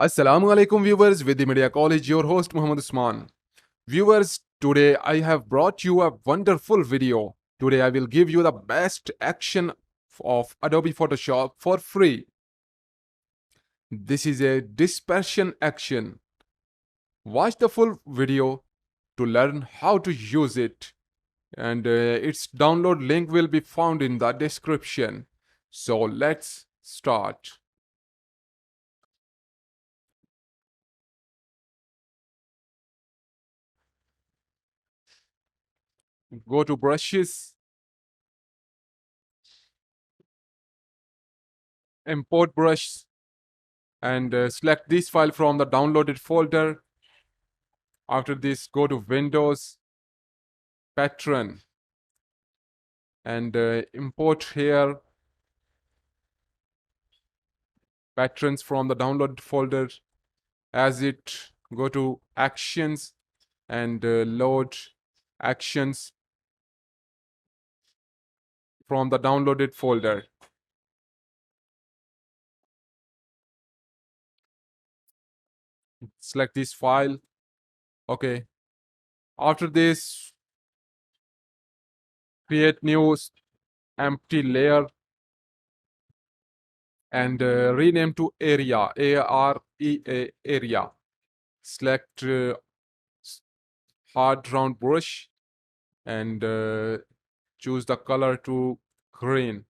Assalamu alaikum viewers with the Media College, your host Muhammad Usman. Viewers, today I have brought you a wonderful video. Today I will give you the best action of Adobe Photoshop for free. This is a dispersion action. Watch the full video to learn how to use it. And its download link will be found in the description. So let's start. Go to brushes, import brush, and select this file from the downloaded folder. After this, go to Windows, Pattern, and import here patterns from the downloaded folder. As it, go to Actions and load actions from the downloaded folder. Select this file. Okay. After this, create new empty layer and rename to area, A-R-E-A, area. Select hard round brush and choose the color to green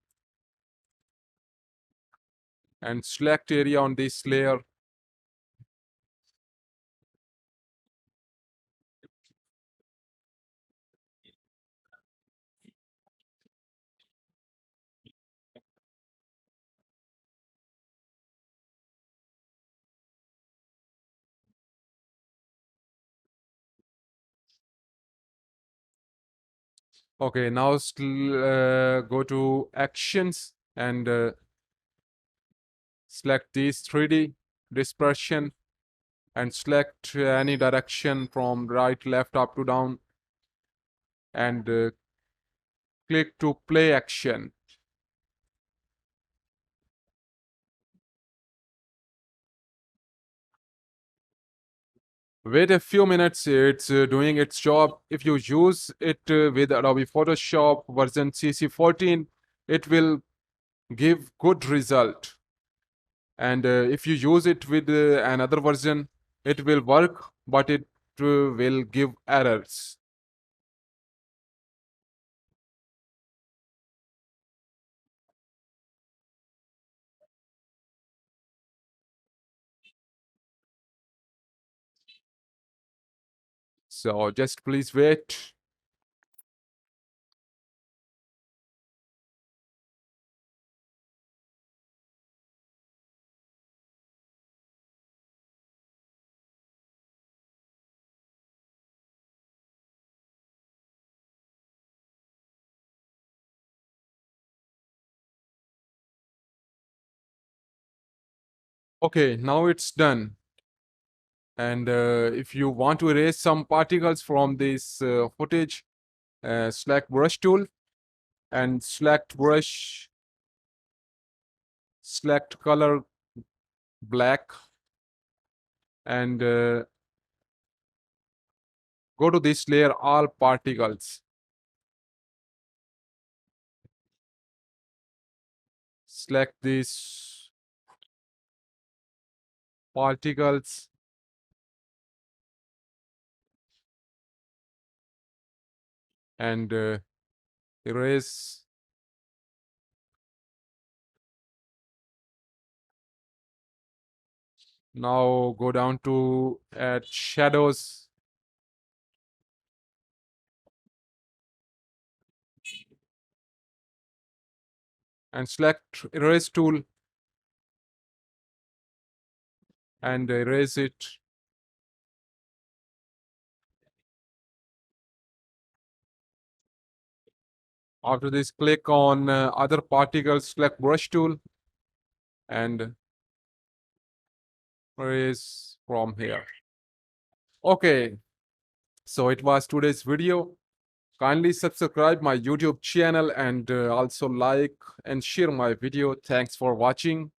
and select area on this layer. Okay, now go to actions and select this 3D dispersion and select any direction from right, left, up to down and click to play action. Wait a few minutes, it's doing its job. If you use it with Adobe Photoshop version CC14, it will give good result. And if you use it with another version, it will work, but it will give errors. So just please wait. Okay, now it's done. And if you want to erase some particles from this footage, select brush tool and select brush, select color black and go to this layer, all particles. Select these particles and erase. Now go down to add shadows and select erase tool and erase it. After this, click on other particles, select brush tool and erase from here. Okay, so it was today's video. Kindly subscribe my YouTube channel and also like and share my video. Thanks for watching.